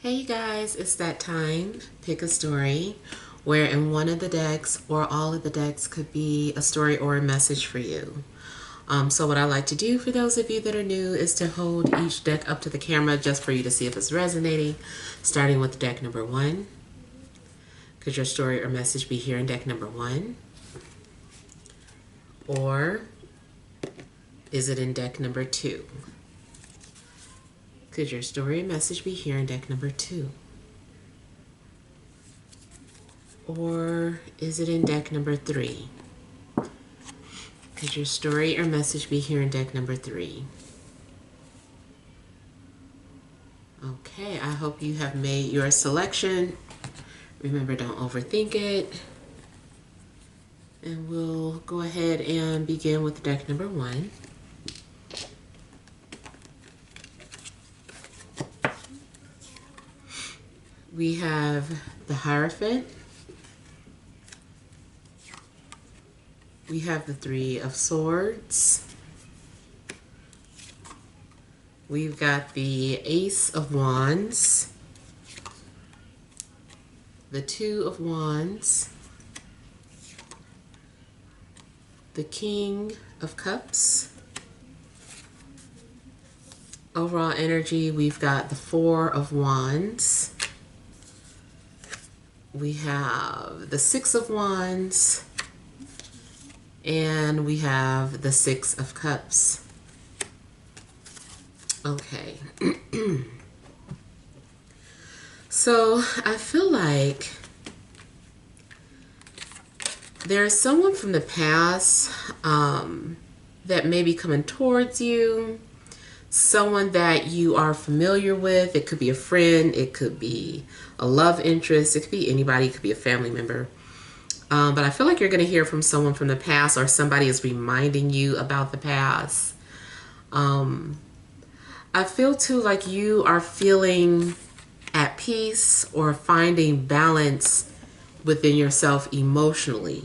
Hey guys, it's that time. Pick a story where in one of the decks or all of the decks could be a story or a message for you. So what I like to do for those of you that are new is to hold each deck up to the camera just for you to see if it's resonating. Starting with deck number 1. Could your story or message be here in deck number 1? Or is it in deck number 2? Could your story or message be here in deck number 2? Or is it in deck number 3? Could your story or message be here in deck number 3? Okay, I hope you have made your selection. Remember, don't overthink it. And we'll go ahead and begin with deck number 1. We have the Hierophant. We have the Three of Swords. We've got the Ace of Wands, the Two of Wands, the King of Cups. Overall energy, we've got the Four of Wands. We have the Six of Wands, and we have the Six of Cups. Okay. So I feel like there's someone from the past that may be coming towards you. Someone that you are familiar with. It could be a friend, it could be a love interest, it could be anybody, it could be a family member. But I feel like you're going to hear from someone from the past, or somebody is reminding you about the past. I feel too like you are feeling at peace or finding balance within yourself emotionally.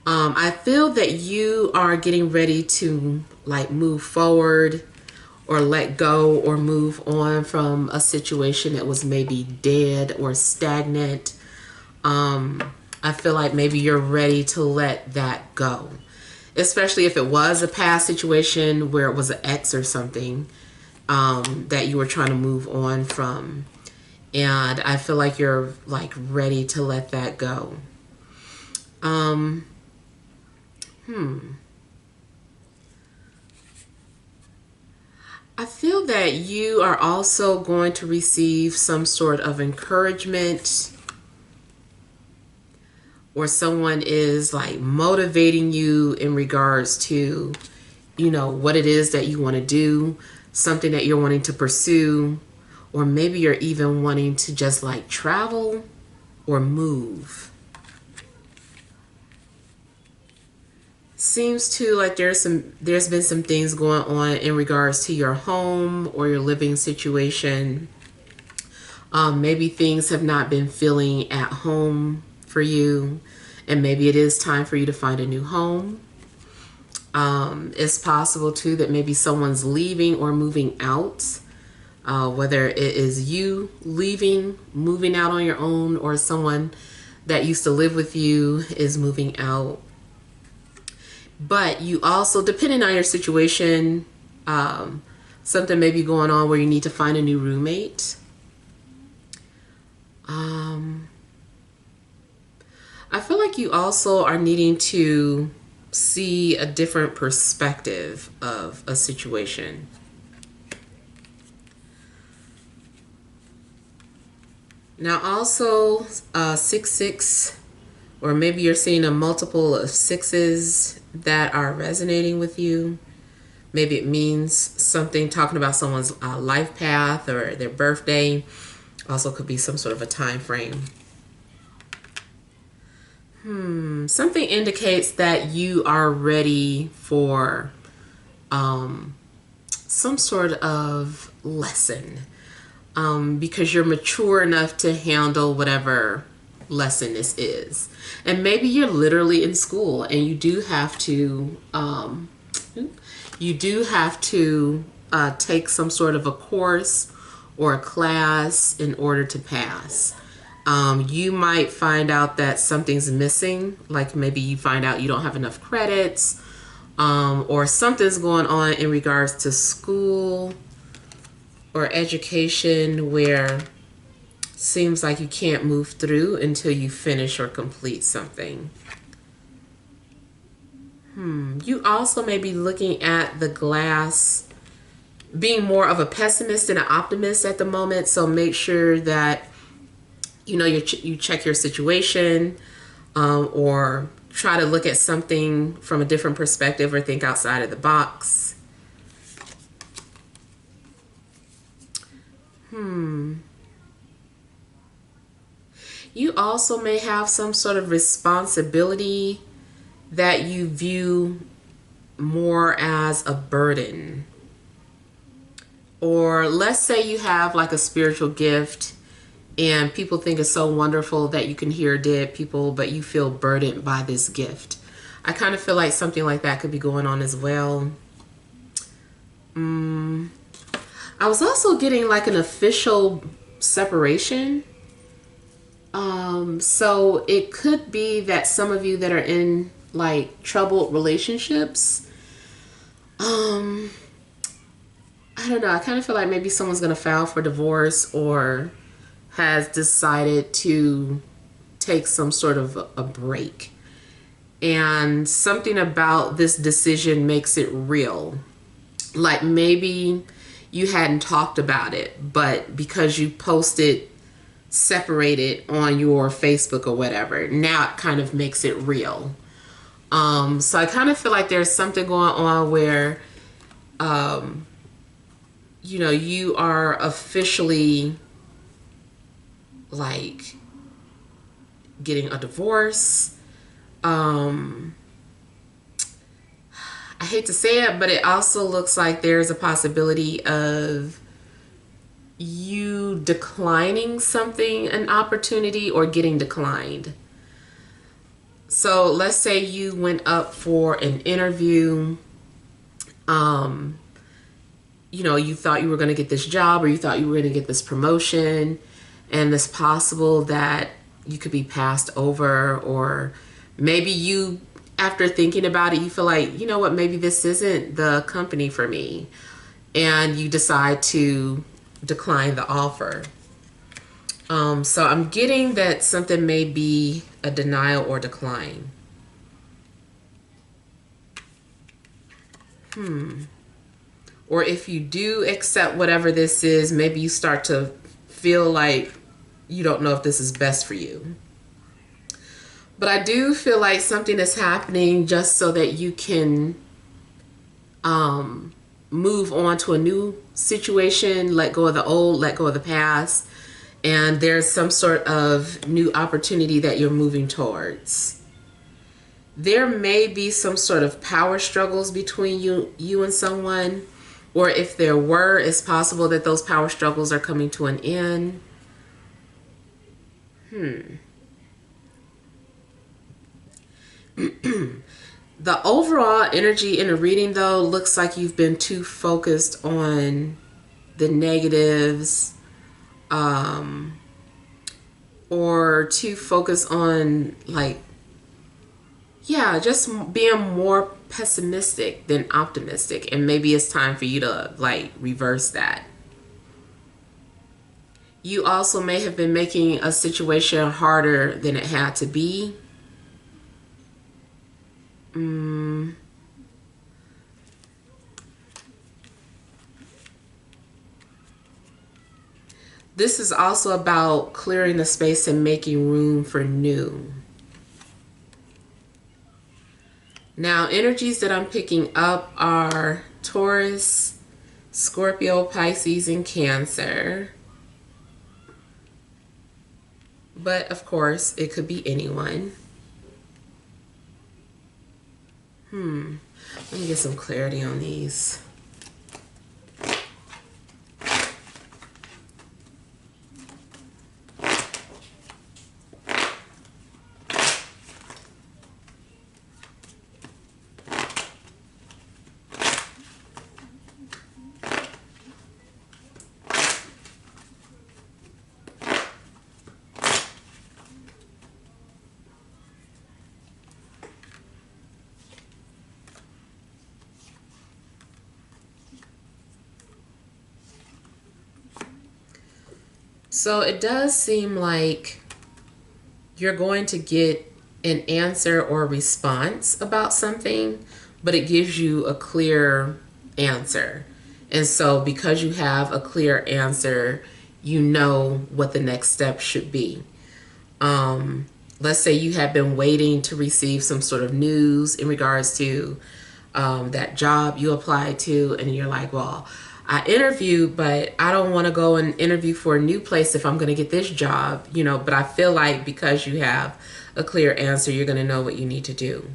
I feel that you are getting ready to move forward or let go or move on from a situation that was maybe dead or stagnant. I feel like maybe you're ready to let that go, especially if it was a past situation where it was an ex or something that you were trying to move on from. And I feel like you're ready to let that go. I feel that you are also going to receive some sort of encouragement, or someone is motivating you in regards to, what it is that you want to do, something that you're wanting to pursue, or maybe you're even wanting to just travel or move. Seems to there's been some things going on in regards to your home or your living situation. Maybe things have not been feeling at home for you, and maybe it is time for you to find a new home. It's possible too that maybe someone's leaving or moving out, whether it is you leaving, moving out on your own, or someone that used to live with you is moving out. But you also, depending on your situation, something may be going on where you need to find a new roommate. I feel like you also are needing to see a different perspective of a situation. Now also 6-6, or maybe you're seeing a multiple of 6s that are resonating with you. Maybe it means something talking about someone's life path or their birthday. Also could be some sort of a time frame. Something indicates that you are ready for some sort of lesson, because you're mature enough to handle whatever lesson this is. And maybe you're literally in school and you do have to take some sort of a course or a class in order to pass. You might find out that something's missing, like maybe you find out you don't have enough credits, or something's going on in regards to school or education where it seems like you can't move through until you finish or complete something. You also may be looking at the glass, being more of a pessimist than an optimist at the moment. So make sure that you check your situation, or try to look at something from a different perspective or think outside of the box. You also may have some sort of responsibility that you view more as a burden. Or let's say you have like a spiritual gift and people think it's so wonderful that you can hear dead people, but you feel burdened by this gift. I kind of feel like something like that could be going on as well. I was also getting like an official separation. So it could be that some of you that are in like troubled relationships, I don't know, I kind of feel like maybe someone's going to file for divorce or has decided to take some sort of a break. And something about this decision makes it real. Like maybe you hadn't talked about it, but because you posted separated on your Facebook or whatever, now it kind of makes it real. So I kind of feel like there's something going on where, you are officially like getting a divorce. I hate to say it, but it also looks like there's a possibility of you declining something, an opportunity, or getting declined. So let's say you went up for an interview. You thought you were going to get this job, or you thought you were going to get this promotion, and it's possible that you could be passed over, or maybe you, after thinking about it, you feel like, you know what, maybe this isn't the company for me, and you decide to decline the offer. So I'm getting that something may be a denial or decline. Or if you do accept whatever this is, maybe you start to feel like you don't know if this is best for you. But I do feel like something is happening just so that you can move on to a new situation, let go of the old, let go of the past, and there's some sort of new opportunity that you're moving towards. There may be some sort of power struggles between you and someone, or if there were, it's possible that those power struggles are coming to an end. The overall energy in the reading, though, looks like you've been too focused on the negatives, or too focused on just being more pessimistic than optimistic. And maybe it's time for you to reverse that. You also may have been making a situation harder than it had to be. This is also about clearing the space and making room for new. Now, energies that I'm picking up are Taurus, Scorpio, Pisces, and Cancer. But of course, it could be anyone. Let me get some clarity on these. So it does seem like you're going to get an answer or a response about something, but it gives you a clear answer. And so because you have a clear answer, you know what the next step should be. Let's say you have been waiting to receive some sort of news in regards to that job you applied to, and you're like, well, I interviewed, but I don't want to go and interview for a new place if I'm going to get this job, but I feel like because you have a clear answer, you're going to know what you need to do.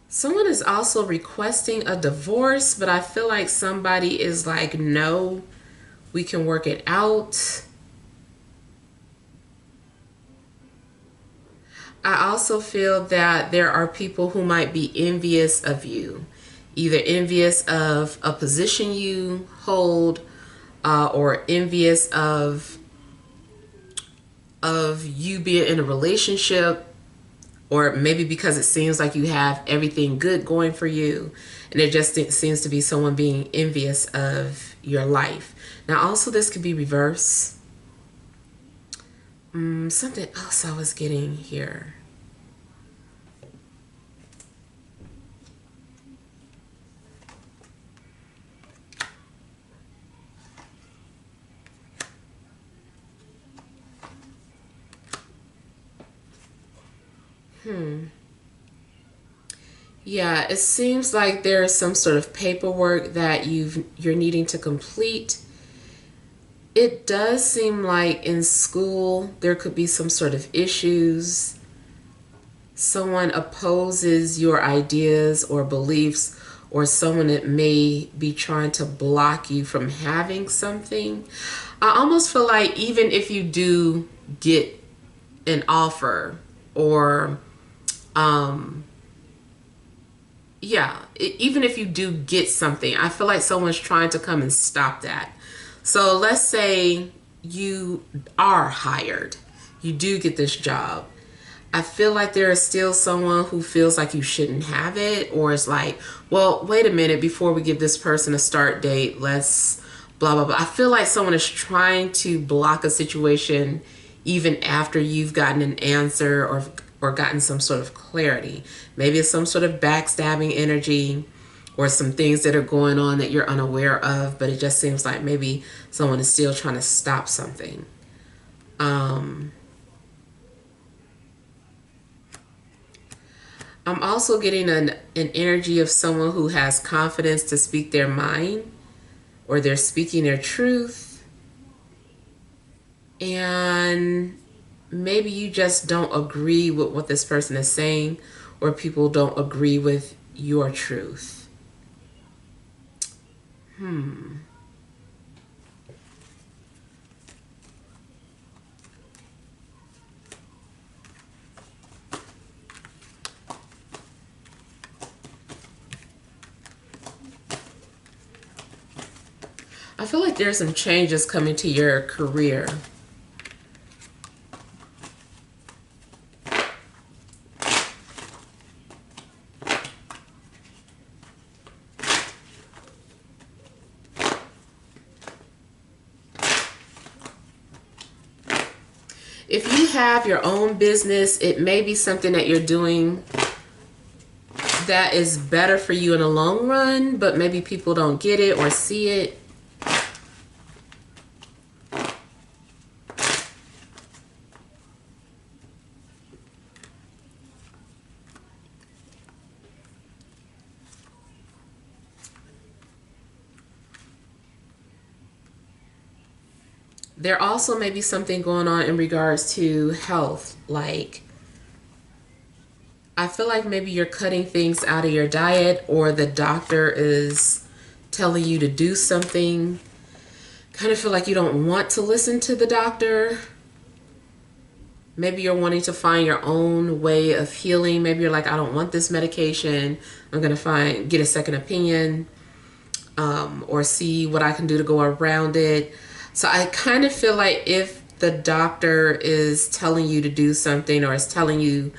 Someone is also requesting a divorce, but I feel like somebody is like, no, we can work it out. I also feel that there are people who might be envious of you, either envious of a position you hold, or envious of you being in a relationship, or maybe because it seems like you have everything good going for you, and it just seems to be someone being envious of your life. Now, also this could be reverse. Something else I was getting here. Yeah, it seems like there's some sort of paperwork that you're needing to complete. It does seem like in school there could be some sort of issues. Someone opposes your ideas or beliefs, or someone that may be trying to block you from having something. I almost feel like even if you do get an offer, or even if you do get something, I feel like someone's trying to come and stop that. So let's say you are hired, you do get this job. I feel like there is still someone who feels like you shouldn't have it, or it's like, well, wait a minute, before we give this person a start date, let's blah, blah, blah. I feel like someone is trying to block a situation even after you've gotten an answer, or gotten some sort of clarity. Maybe it's some sort of backstabbing energy, or some things that are going on that you're unaware of, but it just seems like maybe someone is still trying to stop something. I'm also getting an energy of someone who has confidence to speak their mind, or they're speaking their truth. And maybe you just don't agree with what this person is saying, or people don't agree with your truth. I feel like there's some changes coming to your career. If you have your own business, it may be something that you're doing that is better for you in the long run, but maybe people don't get it or see it. There also may be something going on in regards to health. Like, I feel like maybe you're cutting things out of your diet, or the doctor is telling you to do something. Kind of feel like you don't want to listen to the doctor. Maybe you're wanting to find your own way of healing. Maybe you're like, I don't want this medication. I'm going to get a second opinion, or see what I can do to go around it. So I kind of feel like if the doctor is telling you to do something, or is telling you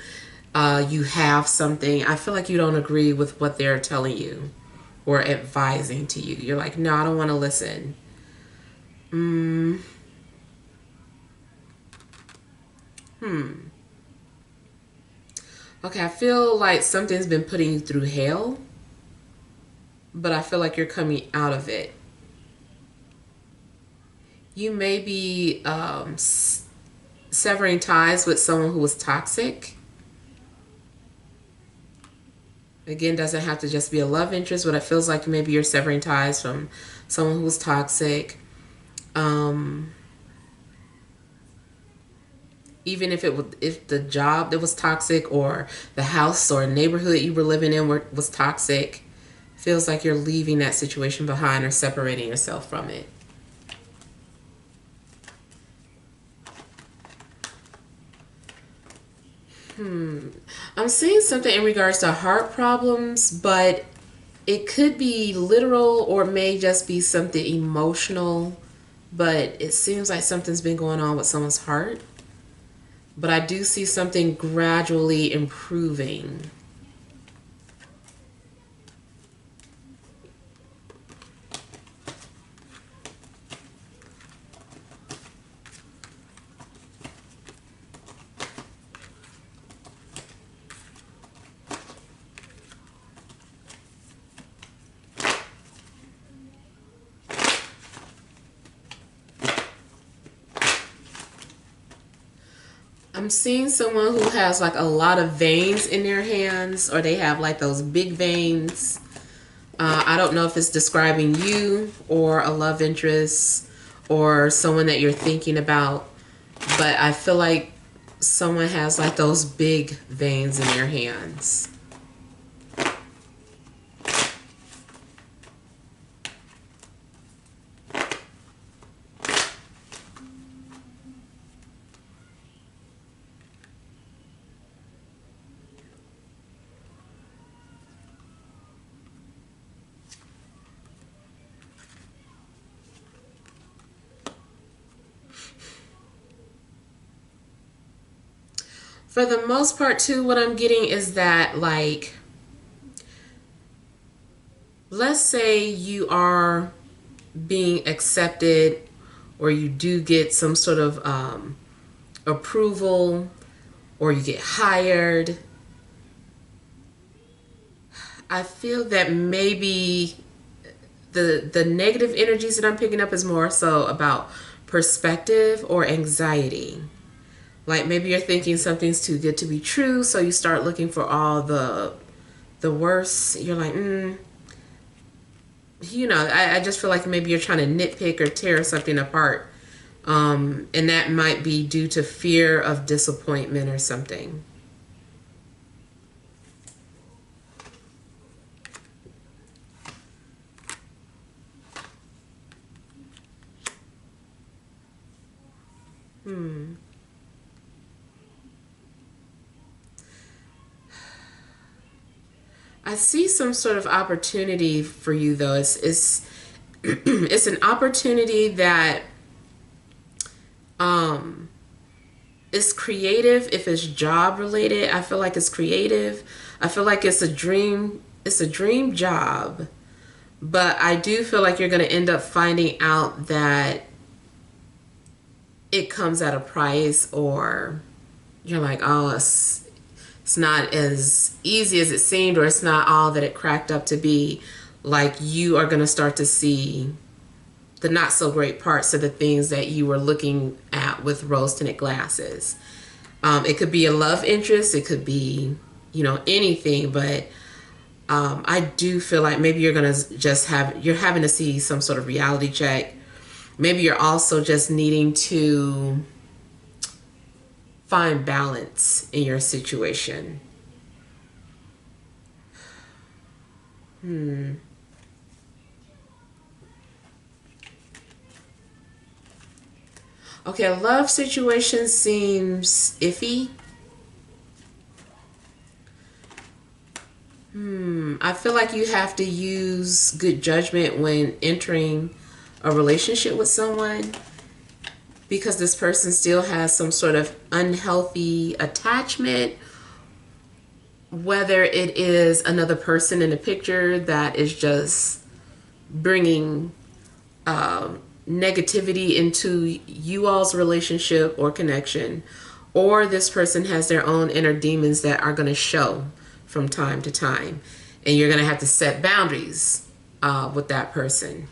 you have something, I feel like you don't agree with what they're telling you. or advising to you. You're like, no, I don't want to listen. Okay, I feel like something's been putting you through hell, but I feel like you're coming out of it. You may be severing ties with someone who was toxic. Again, doesn't have to just be a love interest, but it feels like maybe you're severing ties from someone who was toxic. Even if the job that was toxic, or the house or neighborhood you were living in was toxic, feels like you're leaving that situation behind or separating yourself from it. I'm seeing something in regards to heart problems, but it could be literal or it may just be something emotional. But it seems like something's been going on with someone's heart. But I do see something gradually improving. I'm seeing someone who has like a lot of veins in their hands, or they have like those big veins. I don't know if it's describing you or a love interest or someone that you're thinking about, but I feel like someone has like those big veins in their hands. For the most part, too, what I'm getting is that, like, let's say you are being accepted, or you do get some sort of approval, or you get hired. I feel that maybe the negative energies that I'm picking up is more so about perspective or anxiety. Like maybe you're thinking something's too good to be true, so you start looking for all the worst. You're like, I just feel like maybe you're trying to nitpick or tear something apart. And that might be due to fear of disappointment or something. I see some sort of opportunity for you though. It's it's an opportunity that is creative. If it's job related, I feel like it's creative. I feel like it's a dream job. But I do feel like you're going to end up finding out that it comes at a price, or you're like, oh, it's not as easy as it seemed, or it's not all that it cracked up to be. Like you are going to start to see the not so great parts of the things that you were looking at with rose tinted glasses. It could be a love interest. It could be, anything, but I do feel like maybe you're going to you're having to see some sort of reality check. Maybe you're also just needing to find balance in your situation. Okay, a love situation seems iffy. I feel like you have to use good judgment when entering a relationship with someone, because this person still has some sort of unhealthy attachment, whether it is another person in the picture that is just bringing negativity into you all's relationship or connection, or this person has their own inner demons that are going to show from time to time, and you're going to have to set boundaries with that person.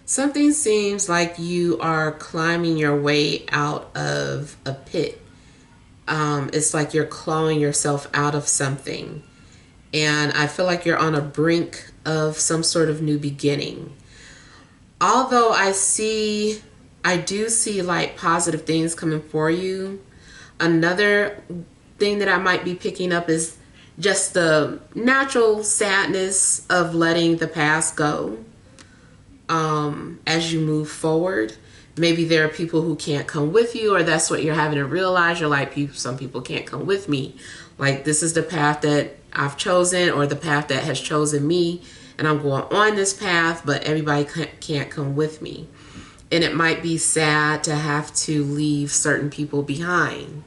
Something seems like you are climbing your way out of a pit. It's like you're clawing yourself out of something. And I feel like you're on a brink of some sort of new beginning. Although I do see like positive things coming for you. Another thing that I might be picking up is just the natural sadness of letting the past go. As you move forward, maybe there are people who can't come with you, or that's what you're having to realize. You're like, some people can't come with me. Like, this is the path that I've chosen, or the path that has chosen me, and I'm going on this path, but everybody can't come with me. And it might be sad to have to leave certain people behind.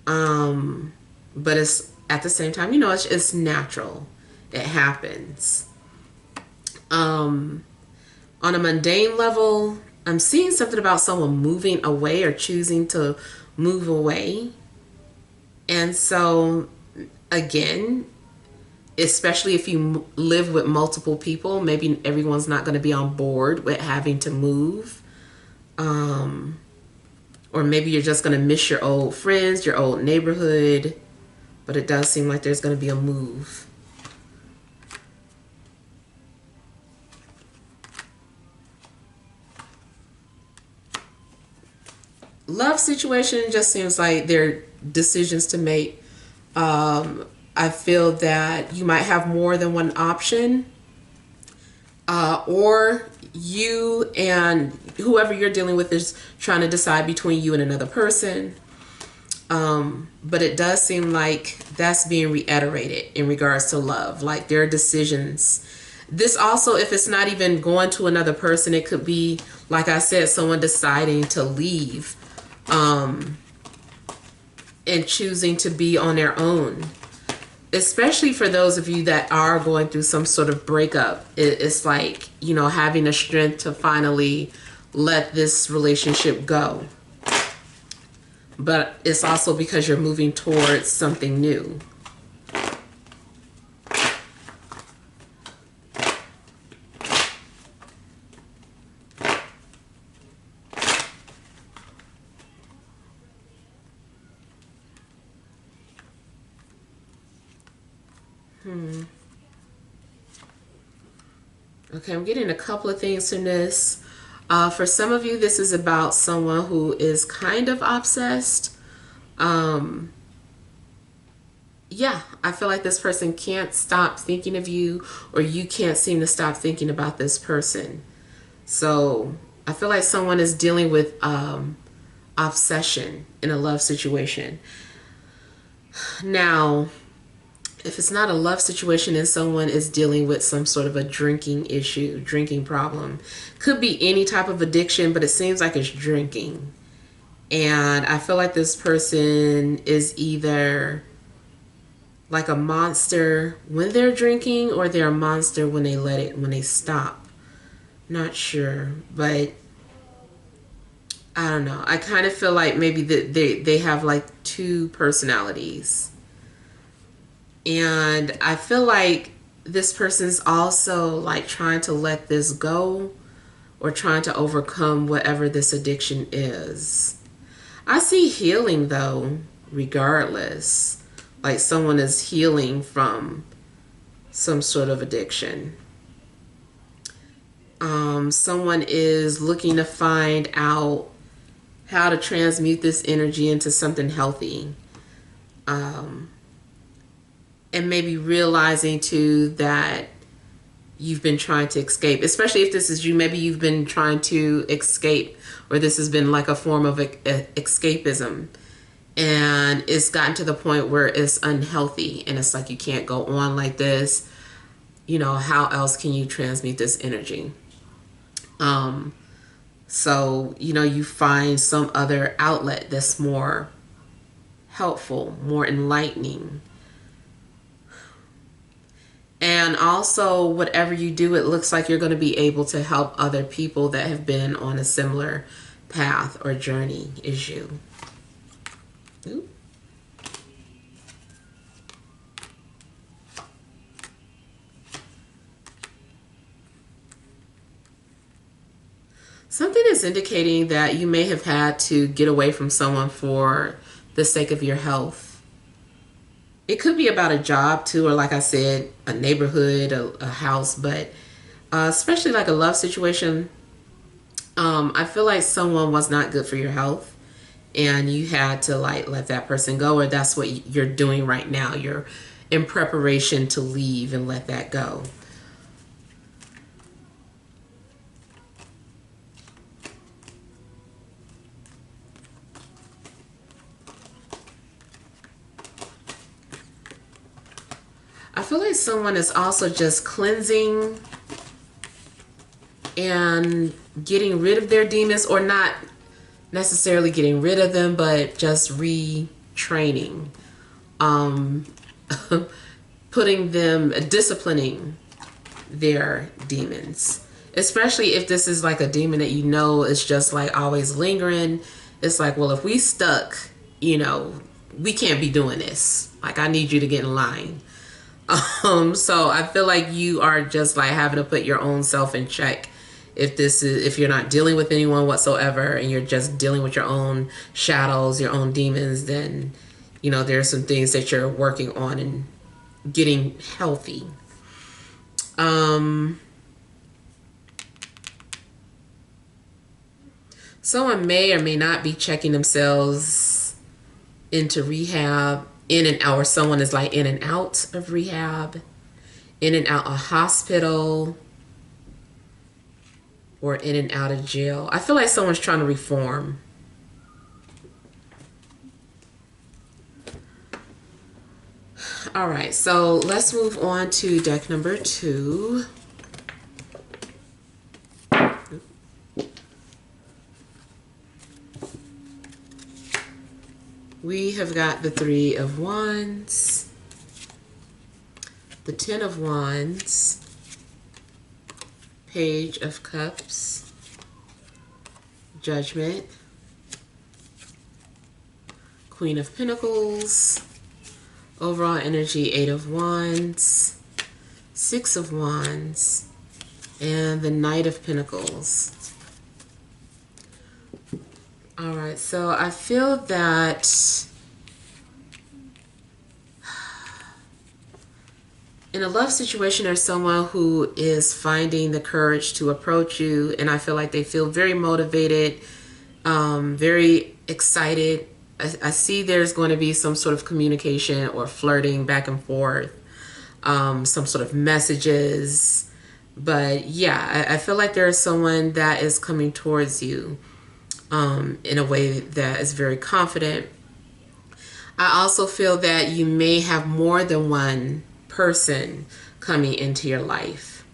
But it's at the same time, it's natural. It happens. On a mundane level, I'm seeing something about someone moving away or choosing to move away. And so, again, especially if you live with multiple people, maybe everyone's not going to be on board with having to move. Or maybe you're just going to miss your old friends, your old neighborhood. But it does seem like there's going to be a move. Love situation just seems like there are decisions to make. I feel that you might have more than one option, or you and whoever you're dealing with is trying to decide between you and another person. But it does seem like that's being reiterated in regards to love. Like, there are decisions. This also, if it's not even going to another person, it could be, like I said, someone deciding to leave. And choosing to be on their own, especially for those of you that are going through some sort of breakup. It's like, having the strength to finally let this relationship go. But it's also because you're moving towards something new. Okay, I'm getting a couple of things from this. For some of you, this is about someone who is kind of obsessed. Yeah, I feel like this person can't stop thinking of you, or you can't seem to stop thinking about this person. So I feel like someone is dealing with obsession in a love situation. Now, if it's not a love situation and someone is dealing with some sort of a drinking issue, drinking problem, could be any type of addiction, but it seems like it's drinking. And I feel like this person is either like a monster when they're drinking, or they're a monster when they stop. Not sure, but I don't know. I kind of feel like maybe they have like two personalities. And I feel like this person's also like trying to let this go, or trying to overcome whatever this addiction is. I see healing though, regardless. like someone is healing from some sort of addiction. Someone is looking to find out how to transmute this energy into something healthy. And maybe realizing too that you've been trying to escape, especially if this is you, maybe you've been trying to escape, or this has been like a form of escapism, and it's gotten to the point where it's unhealthy, and it's like you can't go on like this. You know, how else can you transmute this energy? So, you know, you find some other outlet that's more helpful, more enlightening. And also, whatever you do, it looks like you're going to be able to help other people that have been on a similar path or journey as you. Ooh. Something is indicating that you may have had to get away from someone for the sake of your health. It could be about a job too, or like I said, a neighborhood, a house, but especially like a love situation. I feel like someone was not good for your health, and you had to like let that person go, or that's what you're doing right now. You're in preparation to leave and let that go. I feel like someone is also just cleansing and getting rid of their demons, or not necessarily getting rid of them, but just retraining, putting them, disciplining their demons. Especially if this is like a demon that you know is just like always lingering. It's like, well, if we stuck, you know, we can't be doing this. Like, I need you to get in line. So I feel like you are just like having to put your own self in check. If you're not dealing with anyone whatsoever, and you're just dealing with your own shadows, your own demons, then, you know, there's some things that you're working on and getting healthy. Someone may or may not be checking themselves into rehab, in and out, or someone is like in and out of rehab, in and out of hospital, or in and out of jail. I feel like someone's trying to reform. All right, so let's move on to deck number 2. We have got the 3 of Wands, the 10 of Wands, Page of Cups, Judgment, Queen of Pentacles, overall energy 8 of Wands, 6 of Wands, and the Knight of Pentacles. All right, so I feel that in a love situation, there's someone who is finding the courage to approach you, and I feel like they feel very motivated, very excited. I see there's going to be some sort of communication or flirting back and forth, some sort of messages. But yeah, I feel like there is someone that is coming towards you in a way that is very confident. I also feel that you may have more than one person coming into your life.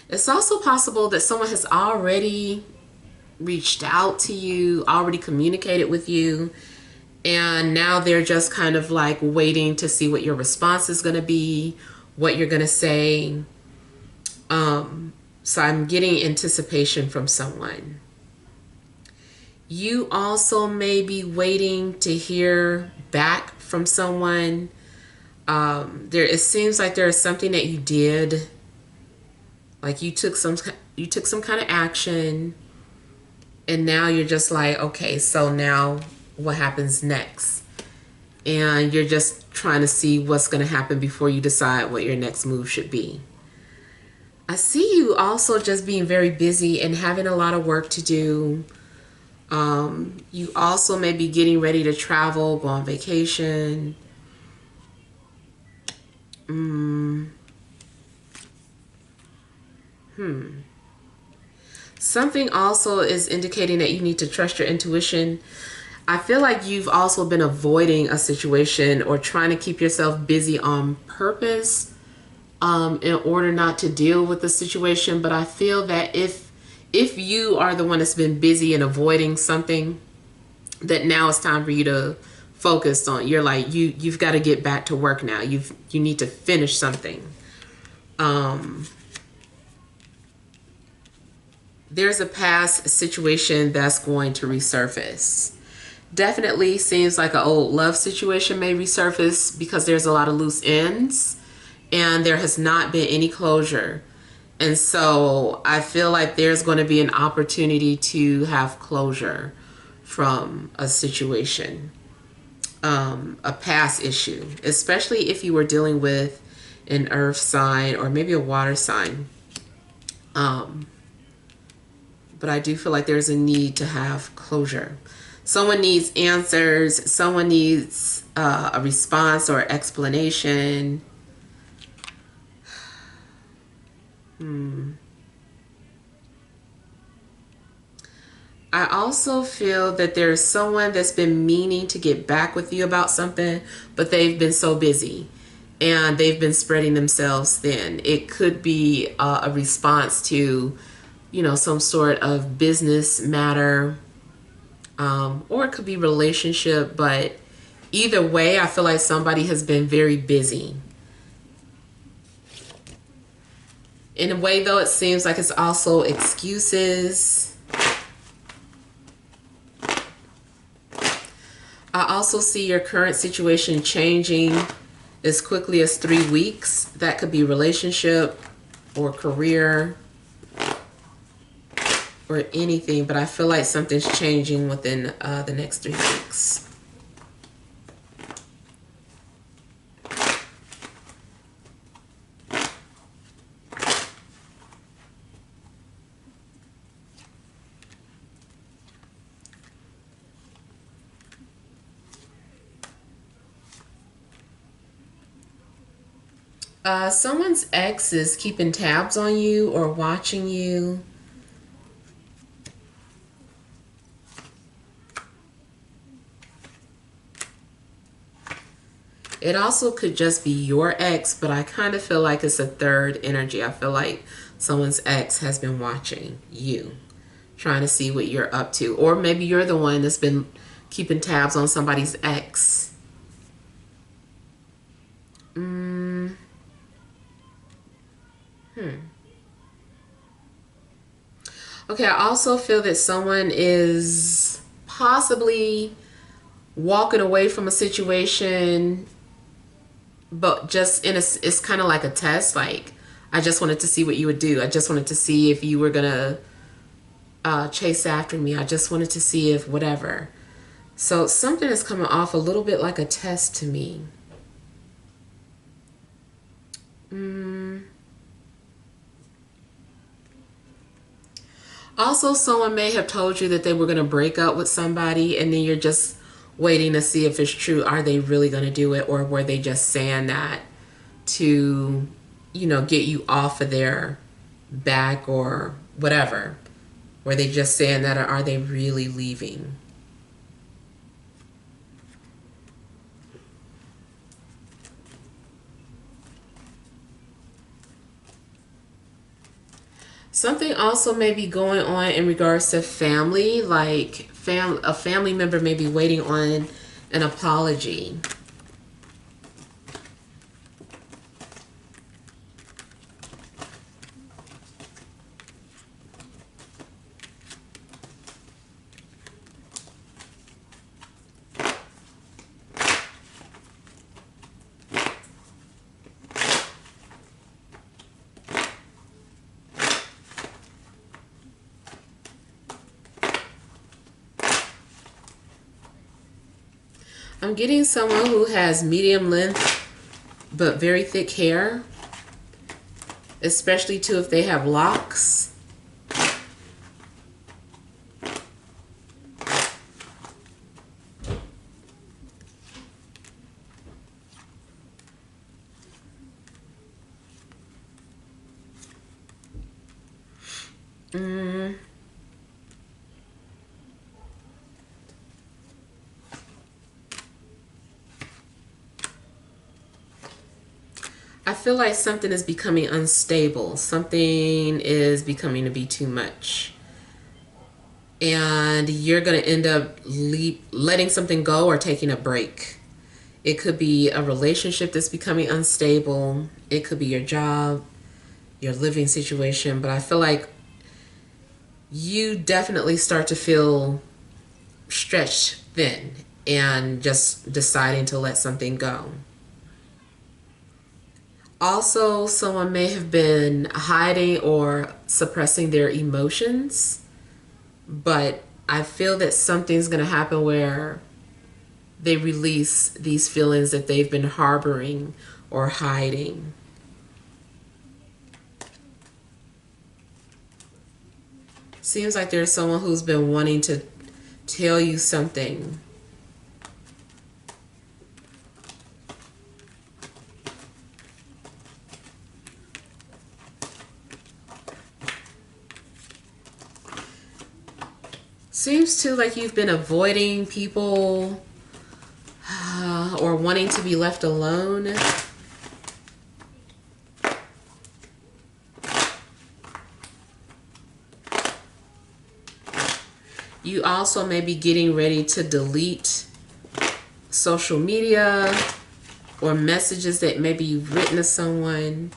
It's also possible that someone has already reached out to you, already communicated with you, and now they're just kind of like waiting to see what your response is going to be, what you're going to say. So I'm getting anticipation from someone. You also may be waiting to hear back from someone. It seems like there is something that you did, like you took some kind of action, And now you're just like, okay, so now what happens next? And you're just trying to see what's going to happen before you decide what your next move should be. I see you also just being very busy and having a lot of work to do. You also may be getting ready to travel, go on vacation. Something also is indicating that you need to trust your intuition. I feel like you've also been avoiding a situation or trying to keep yourself busy on purpose in order not to deal with the situation. But I feel that if you are the one that's been busy and avoiding something, that now it's time for you to focus on. You're like, you've got to get back to work now. You need to finish something. There's a past situation that's going to resurface. Definitely seems like an old love situation may resurface because there's a lot of loose ends and there has not been any closure. And so I feel like there's going to be an opportunity to have closure from a situation, a past issue, especially if you were dealing with an earth sign or maybe a water sign. But I do feel like there's a need to have closure. Someone needs answers. Someone needs a response or explanation. I also feel that there's someone that's been meaning to get back with you about something, but they've been so busy and they've been spreading themselves thin. It could be a response to, some sort of business matter, or it could be relationship, but either way, I feel like somebody has been very busy. In a way, though, it seems like it's also excuses. I also see your current situation changing as quickly as 3 weeks. That could be relationship or career or anything, but I feel like something's changing within the next 3 weeks. Someone's ex is keeping tabs on you or watching you. It also could just be your ex, but I kind of feel like it's a third energy. I feel like someone's ex has been watching you, trying to see what you're up to. Or maybe you're the one that's been keeping tabs on somebody's ex. Okay, I also feel that someone is possibly walking away from a situation, but just it's kind of like a test. Like, I just wanted to see what you would do. I just wanted to see if you were gonna chase after me. I just wanted to see if whatever. So something is coming off a little bit like a test to me. Also, someone may have told you that they were going to break up with somebody, and then you're just waiting to see if it's true. Are they really going to do it, or were they just saying that to, get you off of their back or whatever? Were they just saying that, or are they really leaving? Something also may be going on in regards to family, like a family member may be waiting on an apology. I'm getting someone who has medium length but very thick hair, especially too if they have locks. I feel like something is becoming unstable. Something is becoming to be too much. And you're going to end up letting something go or taking a break. It could be a relationship that's becoming unstable. It could be your job, your living situation. But I feel like you definitely start to feel stretched thin and just deciding to let something go. Also, someone may have been hiding or suppressing their emotions, but I feel that something's going to happen where they release these feelings that they've been harboring or hiding. Seems like there's someone who's been wanting to tell you something. Seems too like you've been avoiding people or wanting to be left alone. You also may be getting ready to delete social media or messages that maybe you've written to someone.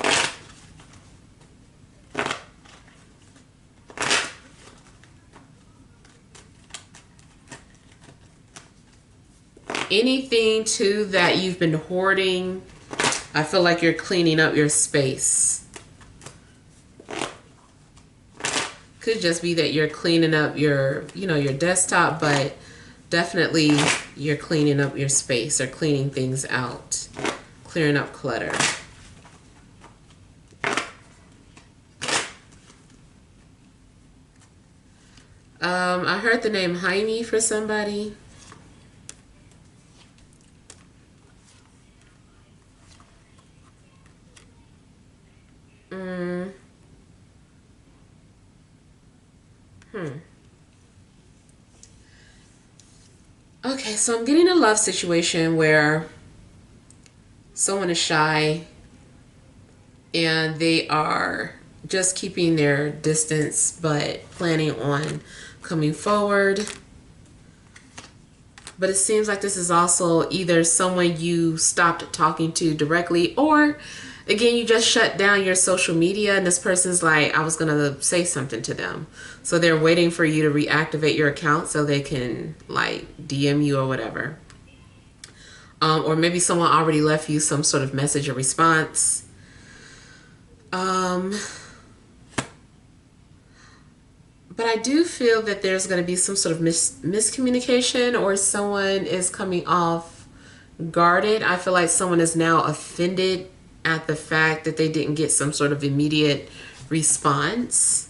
Anything too that you've been hoarding, I feel like you're cleaning up your space. Could just be that you're cleaning up your, your desktop, but definitely you're cleaning up your space or cleaning things out, clearing up clutter. I heard the name Jaime for somebody. Okay, so I'm getting a love situation where someone is shy and they are just keeping their distance but planning on coming forward. But it seems like this is also either someone you stopped talking to directly, or again, you just shut down your social media and this person's like, I was gonna say something to them. So they're waiting for you to reactivate your account so they can like DM you or whatever. Or maybe someone already left you some sort of message or response. But I do feel that there's going to be some sort of miscommunication, or someone is coming off guarded. I feel like someone is now offended at the fact that they didn't get some sort of immediate response.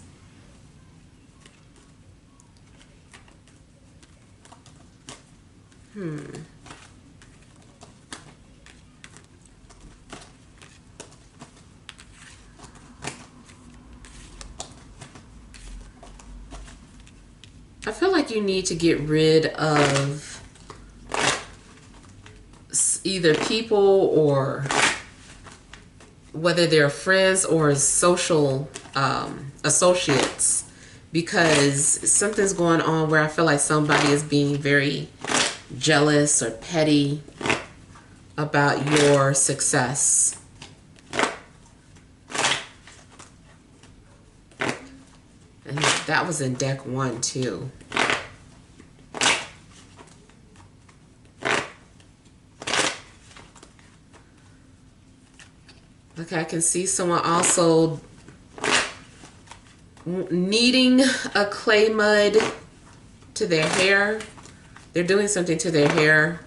I feel like you need to get rid of either people, or whether they're friends or social associates, because something's going on where I feel like somebody is being very jealous or petty about your success. And that was in deck 1 too. Okay, I can see someone also needing a clay mud to their hair. They're doing something to their hair.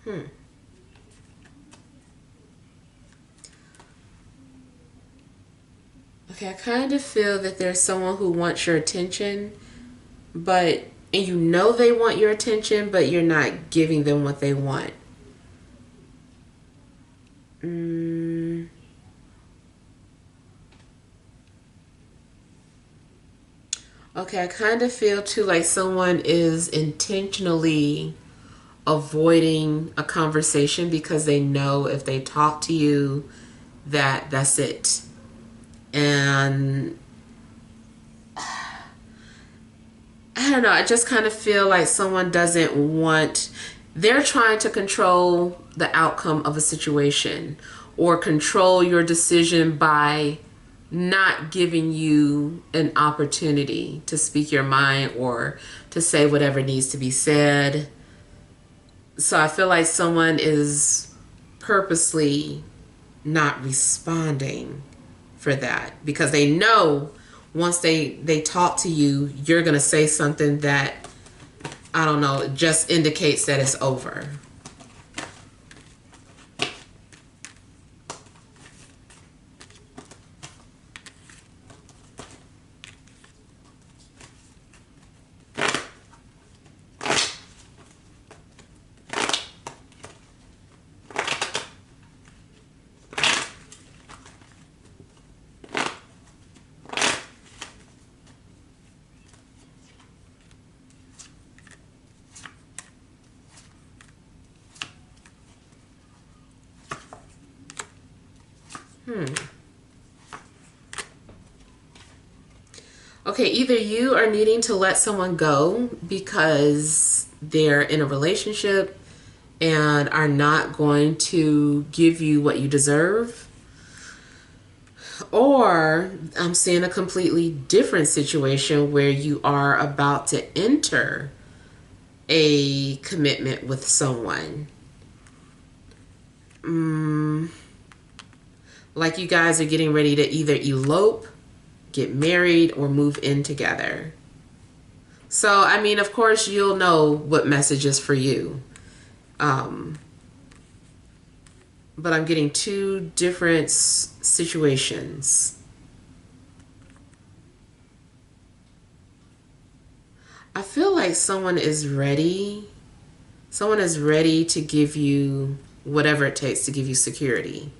Okay, I kind of feel that there's someone who wants your attention, but, and you know they want your attention, but you're not giving them what they want. Okay, I kind of feel too like someone is intentionally avoiding a conversation because they know if they talk to you, that's it. And I don't know, I just kind of feel like someone doesn't want, they're trying to control the outcome of a situation or control your decision by not giving you an opportunity to speak your mind or to say whatever needs to be said. So I feel like someone is purposely not responding for that because they know once they talk to you, you're going to say something that, I don't know, just indicates that it's over. Okay, either you are needing to let someone go because they're in a relationship and are not going to give you what you deserve, or I'm seeing a completely different situation where you are about to enter a commitment with someone. Like you guys are getting ready to either elope, get married, or move in together. So, I mean, of course, you'll know what message is for you. But I'm getting two different situations. I feel like someone is ready. Someone is ready to give you whatever it takes to give you security.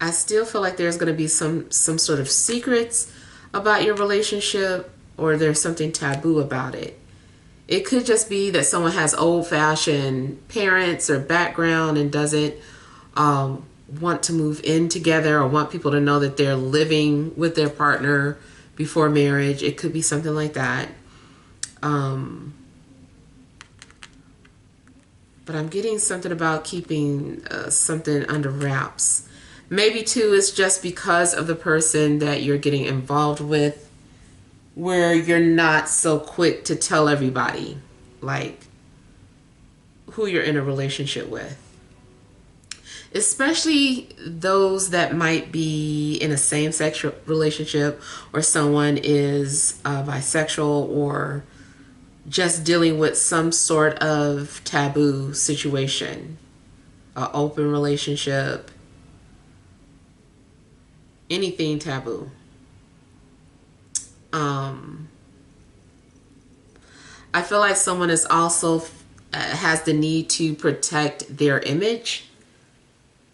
I still feel like there's going to be some sort of secrets about your relationship, or there's something taboo about it. It could just be that someone has old-fashioned parents or background and doesn't want to move in together or want people to know that they're living with their partner before marriage. It could be something like that. But I'm getting something about keeping something under wraps. Maybe too, it's just because of the person that you're getting involved with, where you're not so quick to tell everybody, like, who you're in a relationship with. Especially those that might be in a same-sex relationship, or someone is bisexual, or just dealing with some sort of taboo situation, an open relationship, anything taboo. I feel like someone is also has the need to protect their image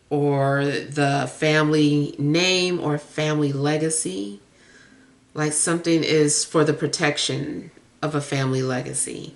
or the family name or family legacy. Like something is for the protection of a family legacy.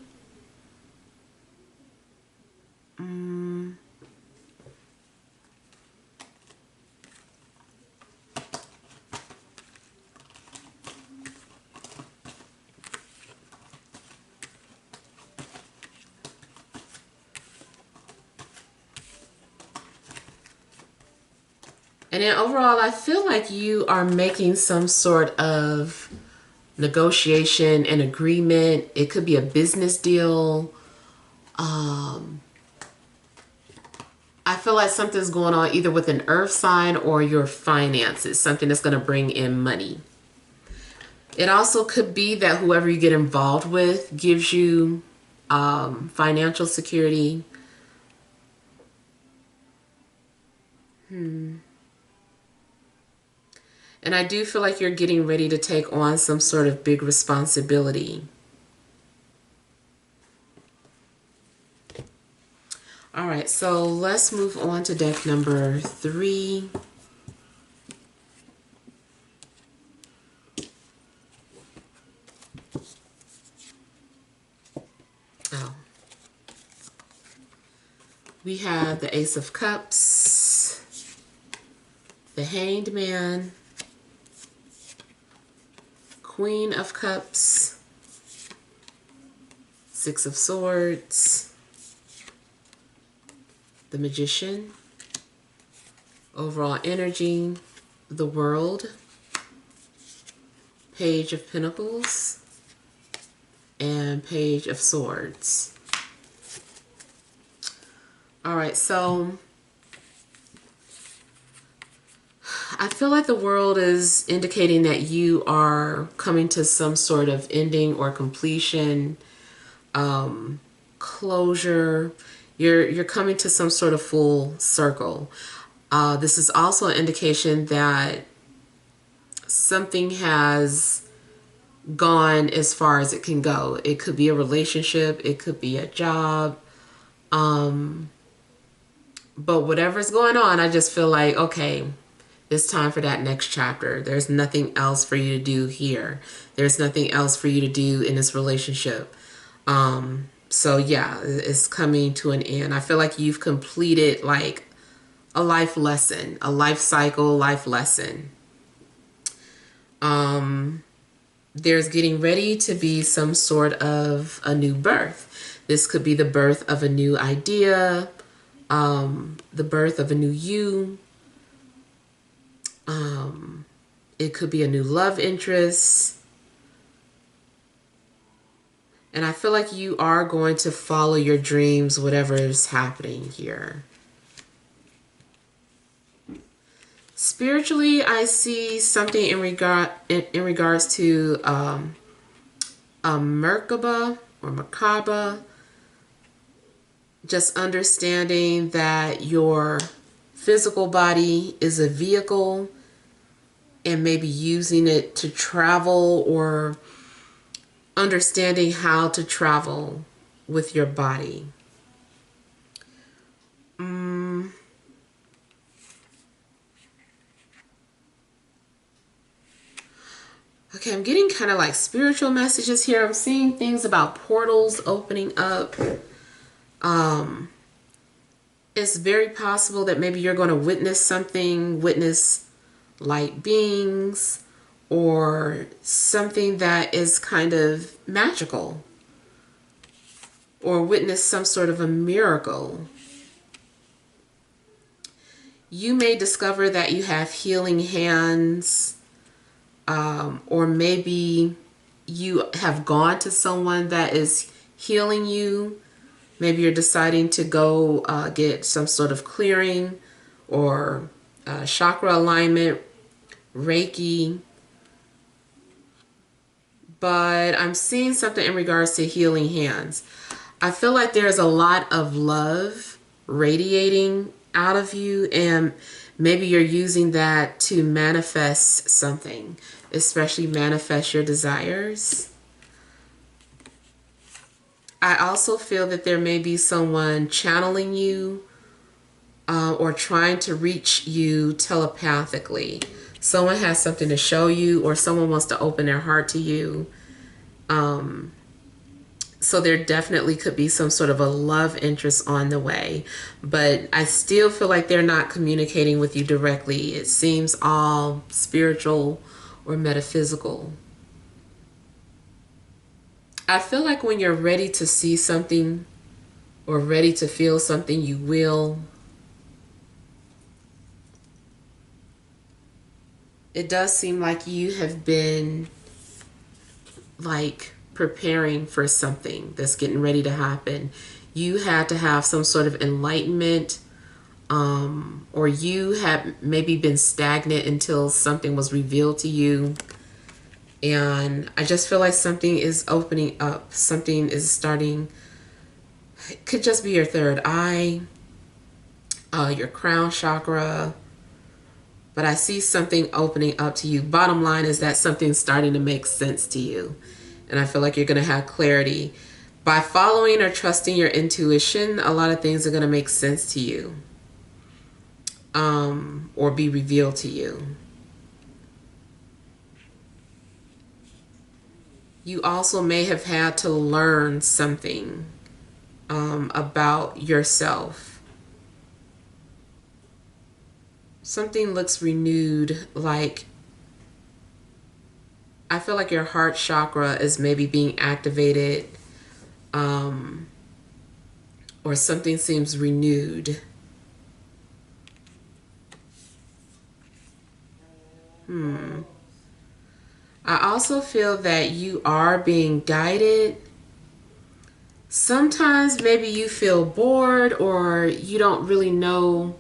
And then overall, I feel like you are making some sort of negotiation and agreement. It could be a business deal. I feel like something's going on either with an earth sign or your finances, something that's going to bring in money. It also could be that whoever you get involved with gives you financial security. And I do feel like you're getting ready to take on some sort of big responsibility. All right, so let's move on to deck number 3. Oh. We have the Ace of Cups, the Hanged Man, Queen of Cups, Six of Swords, the Magician, overall energy, the World, Page of Pentacles, and Page of Swords. All right, so I feel like the world is indicating that you are coming to some sort of ending or completion, closure. You're coming to some sort of full circle. This is also an indication that something has gone as far as it can go. It could be a relationship, it could be a job, but whatever's going on, I just feel like, okay, it's time for that next chapter. There's nothing else for you to do here. There's nothing else for you to do in this relationship. So yeah, it's coming to an end. I feel like you've completed like a life lesson, a life cycle, life lesson. There's getting ready to be some sort of a new birth. This could be the birth of a new idea, the birth of a new you. It could be a new love interest. And I feel like you are going to follow your dreams, whatever is happening here. Spiritually, I see something in regards to a Merkaba or Merkaba. Just understanding that your physical body is a vehicle and maybe using it to travel, or understanding how to travel with your body. Okay, I'm getting kind of like spiritual messages here. I'm seeing things about portals opening up. It's very possible that maybe you're going to witness something, witness light beings, or something that is kind of magical, or witness some sort of a miracle. You may discover that you have healing hands, or maybe you have gone to someone that is healing you. Maybe you're deciding to go get some sort of clearing or chakra alignment, Reiki. But I'm seeing something in regards to healing hands. I feel like there's a lot of love radiating out of you, and maybe you're using that to manifest something, especially manifest your desires. I also feel that there may be someone channeling you or trying to reach you telepathically. Someone has something to show you, or someone wants to open their heart to you. So there definitely could be some sort of a love interest on the way. But I still feel like they're not communicating with you directly. It seems all spiritual or metaphysical. I feel like when you're ready to see something or ready to feel something, you will. It does seem like you have been like preparing for something that's getting ready to happen. You had to have some sort of enlightenment, or you have maybe been stagnant until something was revealed to you. And I just feel like something is opening up. Something is starting. It could just be your third eye, your crown chakra. But I see something opening up to you. Bottom line is that something's starting to make sense to you. And I feel like you're going to have clarity. By following or trusting your intuition, a lot of things are going to make sense to you. Or be revealed to you. You also may have had to learn something about yourself. Something looks renewed, like I feel like your heart chakra is maybe being activated, or something seems renewed. I also feel that you are being guided. Sometimes maybe you feel bored or you don't really know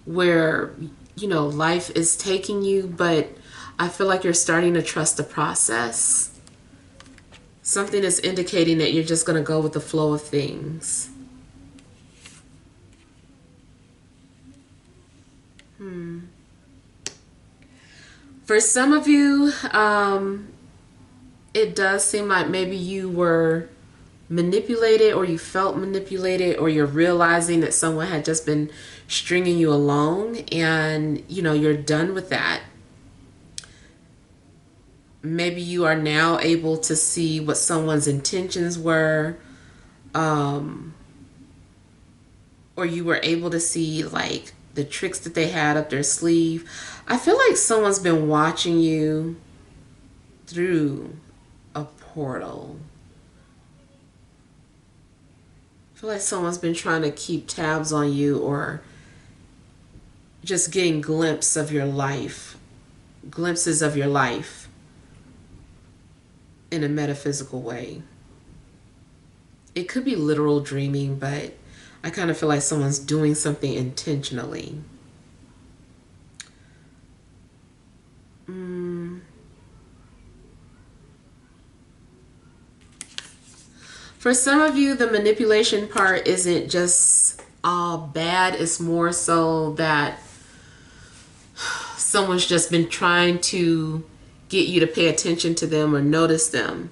where, life is taking you, but I feel like you're starting to trust the process. Something is indicating that you're just going to go with the flow of things. For some of you, it does seem like maybe you were manipulated, or you felt manipulated, or you're realizing that someone had just been stringing you along, and you're done with that. Maybe you are now able to see what someone's intentions were, or you were able to see like the tricks that they had up their sleeve. I feel like someone's been watching you through a portal. I feel like someone's been trying to keep tabs on you, or just getting glimpses of your life in a metaphysical way. It could be literal dreaming, but I kind of feel like someone's doing something intentionally. For some of you, the manipulation part isn't just all bad. It's more so that someone's just been trying to get you to pay attention to them or notice them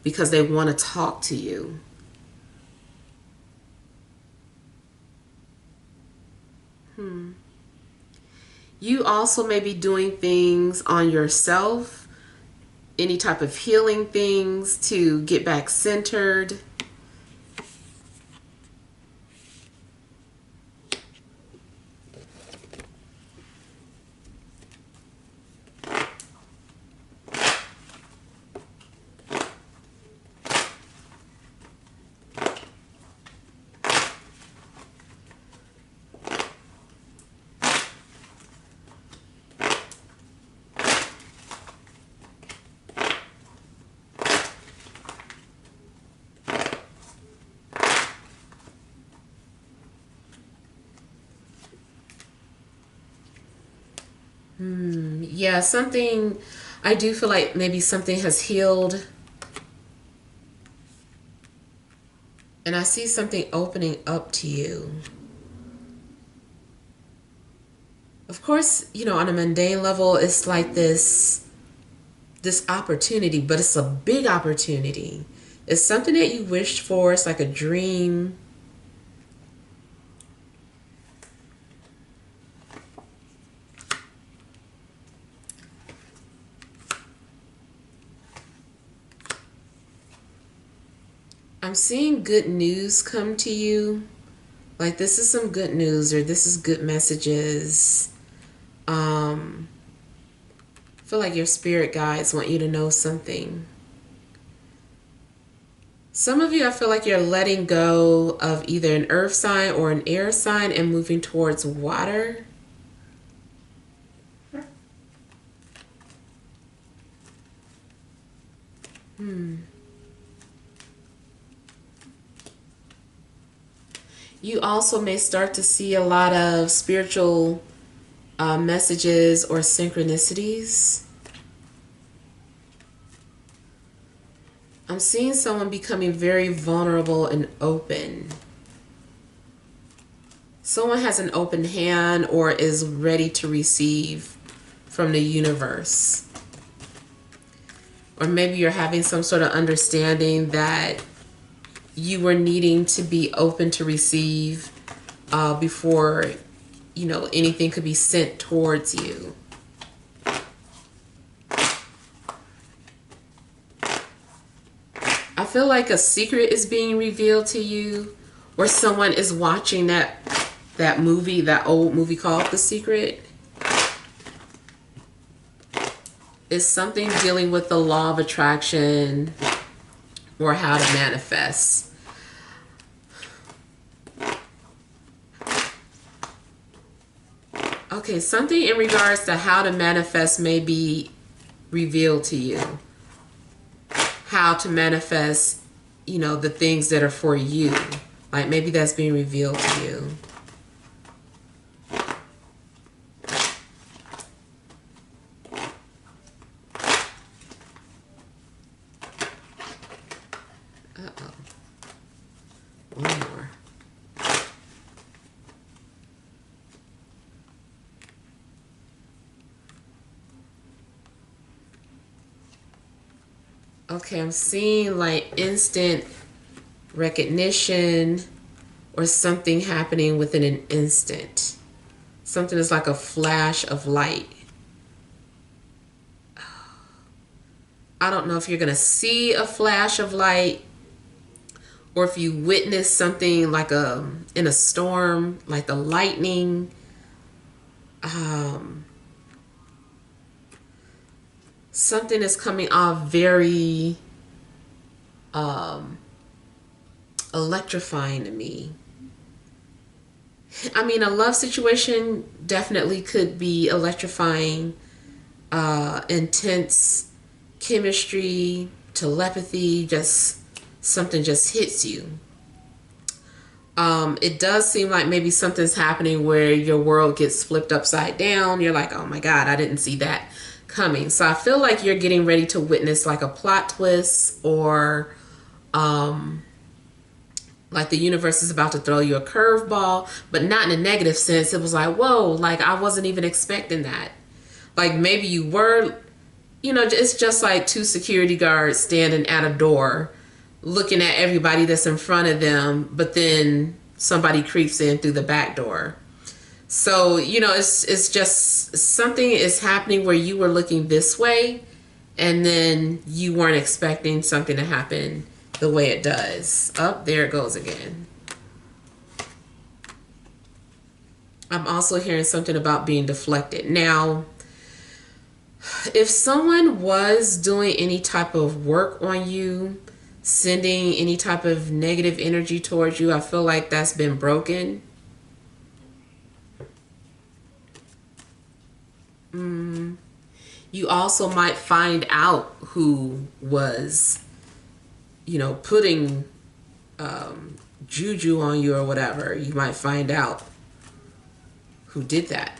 because they want to talk to you. You also may be doing things on yourself, any type of healing things to get back centered. Yeah, something, I do feel like maybe something has healed. And I see something opening up to you. Of course, on a mundane level, it's like this opportunity, but it's a big opportunity. It's something that you wished for. It's like a dream. I'm seeing good news come to you. Like this is some good news, or this is good messages. I feel like your spirit guides want you to know something. Some of you, I feel like you're letting go of either an earth sign or an air sign and moving towards water. You also may start to see a lot of spiritual messages or synchronicities. I'm seeing someone becoming very vulnerable and open. Someone has an open hand or is ready to receive from the universe. Or maybe you're having some sort of understanding that you were needing to be open to receive before, you know, anything could be sent towards you. I feel like a secret is being revealed to you, or someone is watching that movie, that old movie called The Secret. It's something dealing with the law of attraction or how to manifest. Okay, something in regards to how to manifest may be revealed to you. How to manifest, you know, the things that are for you. Like maybe that's being revealed to you. Uh-oh. One more. Okay, I'm seeing like instant recognition or something happening within an instant. Something is like a flash of light. I don't know if you're going to see a flash of light or if you witness something like in a storm, like the lightning. Something is coming off very electrifying to me. I mean, a love situation definitely could be electrifying, intense chemistry, telepathy, just something just hits you. It does seem like maybe something's happening where your world gets flipped upside down. You're like, oh my God, I didn't see that coming. So I feel like you're getting ready to witness like a plot twist, or like the universe is about to throw you a curveball, but not in a negative sense. It was like, whoa, like I wasn't even expecting that. Like maybe you were, you know, it's just like two security guards standing at a door looking at everybody that's in front of them, but then somebody creeps in through the back door. So, you know, it's just something is happening where you were looking this way and then you weren't expecting something to happen the way it does. Oh, there it goes again. I'm also hearing something about being deflected. Now, if someone was doing any type of work on you, sending any type of negative energy towards you, I feel like that's been broken. You also might find out who was, you know, putting juju on you or whatever. You might find out who did that.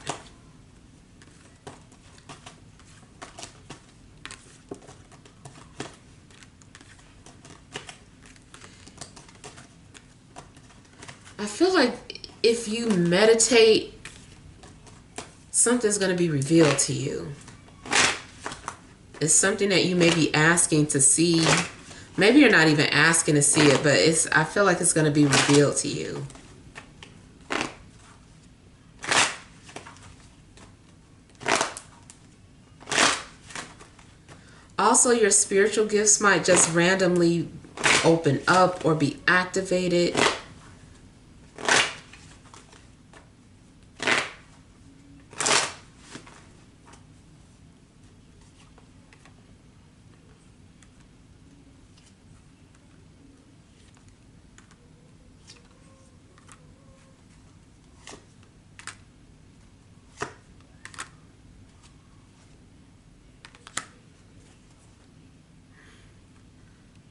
I feel like if you meditate, something's going to be revealed to you. It's something that you may be asking to see. Maybe you're not even asking to see it, but I feel like it's going to be revealed to you. Also, your spiritual gifts might just randomly open up or be activated.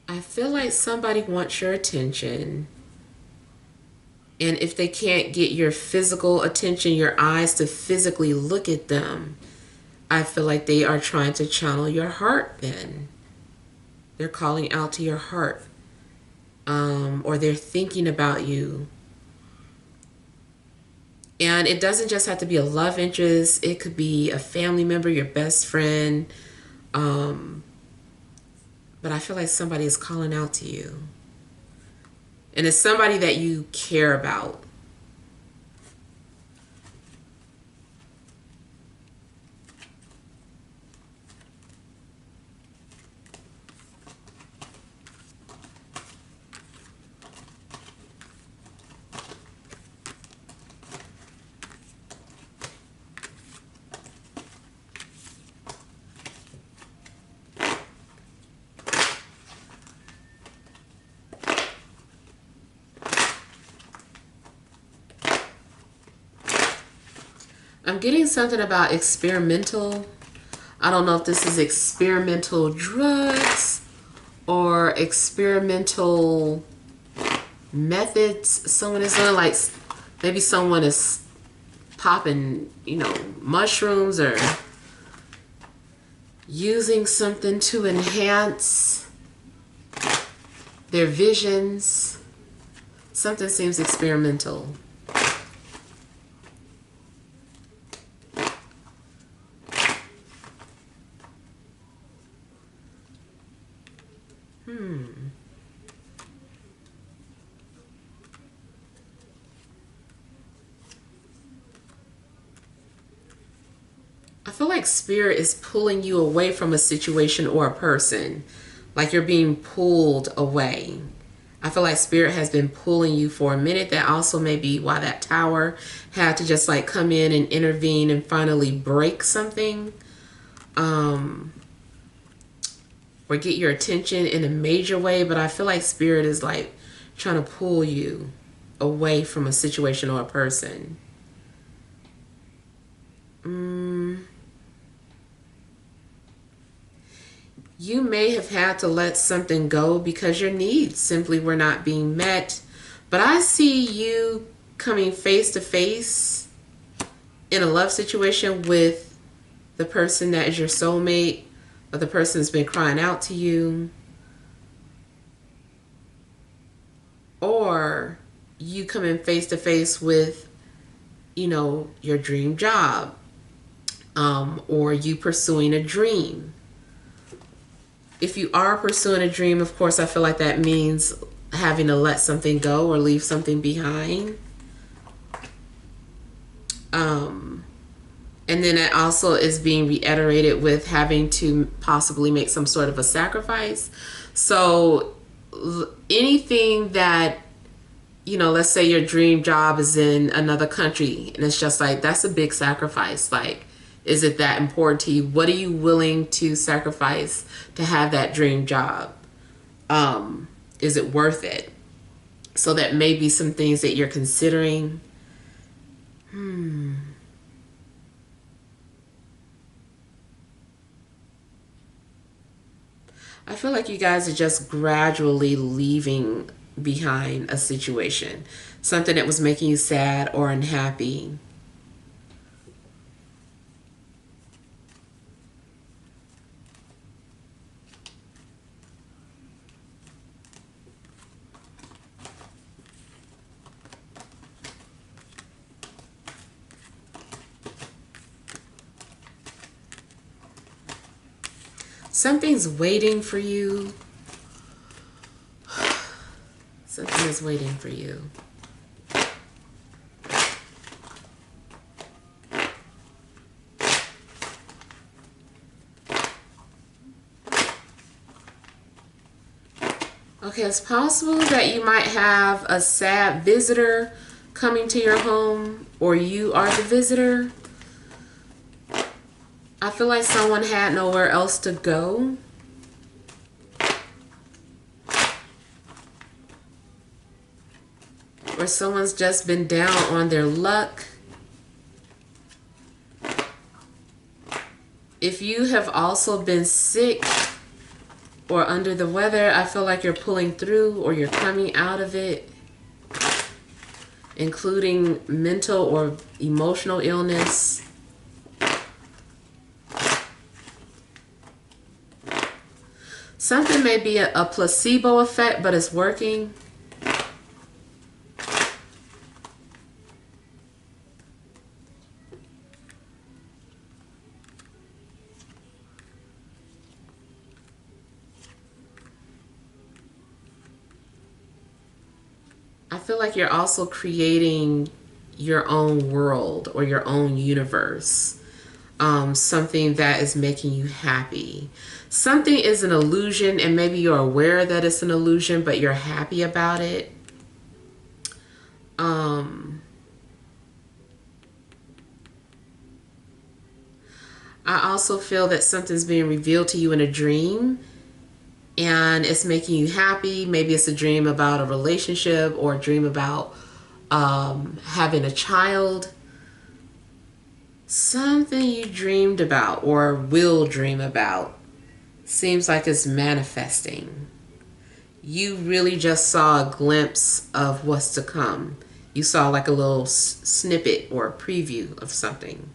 I feel like somebody wants your attention. And if they can't get your physical attention, your eyes to physically look at them, I feel like they are trying to channel your heart then. They're calling out to your heart. Or they're thinking about you. And it doesn't just have to be a love interest. It could be a family member, your best friend. But I feel like somebody is calling out to you. And it's somebody that you care about. I'm getting something about experimental. I don't know if this is experimental drugs or experimental methods someone is doing. Like maybe someone is popping, mushrooms or using something to enhance their visions. Something seems experimental. I feel like spirit is pulling you away from a situation or a person. Like you're being pulled away. I feel like spirit has been pulling you for a minute. That also may be why that tower had to just like come in and intervene and finally break something. Or get your attention in a major way. But I feel like spirit is like trying to pull you away from a situation or a person. You may have had to let something go because your needs simply were not being met. But I see you coming face to face in a love situation with the person that is your soulmate, or the person that's been crying out to you. Or you coming face to face with, your dream job. Or you pursuing a dream. If you are pursuing a dream, of course, I feel like that means having to let something go or leave something behind. And then it also is being reiterated with having to possibly make some sort of a sacrifice. So anything that, let's say your dream job is in another country, and it's just like, that's a big sacrifice. Like, is it that important to you? What are you willing to sacrifice to have that dream job? Is it worth it? So that may be some things that you're considering. I feel like you guys are just gradually leaving behind a situation. Something that was making you sad or unhappy. Something's waiting for you. Something is waiting for you. Okay, it's possible that you might have a sad visitor coming to your home, or you are the visitor. I feel like someone had nowhere else to go. Or someone's just been down on their luck. If you have also been sick or under the weather, I feel like you're pulling through or you're coming out of it, including mental or emotional illness. Something may be a placebo effect, but it's working. I feel like you're also creating your own world or your own universe. Something that is making you happy. Something is an illusion, and maybe you're aware that it's an illusion, but you're happy about it. I also feel that something's being revealed to you in a dream, and it's making you happy. Maybe it's a dream about a relationship or a dream about having a child. Something you dreamed about or will dream about seems like it's manifesting. You really just saw a glimpse of what's to come. You saw like a little snippet or a preview of something.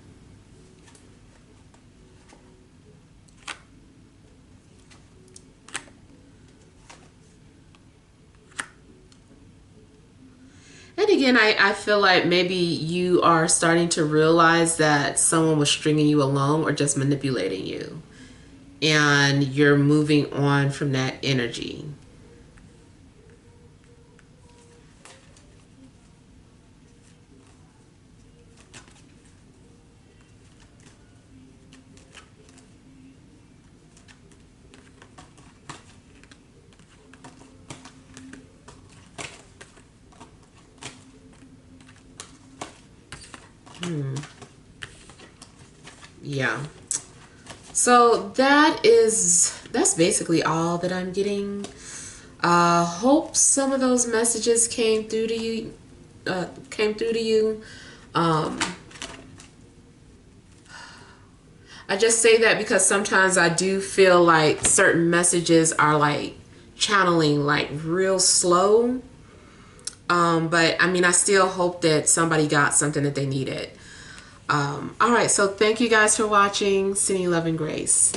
And again, I feel like maybe you are starting to realize that someone was stringing you along or just manipulating you. And you're moving on from that energy. Yeah. So that's basically all that I'm getting. Hope some of those messages came through to you. I just say that because sometimes I do feel like certain messages are like channeling like real slow. But I mean, I still hope that somebody got something that they needed. All right, so thank you guys for watching. Sending love and grace.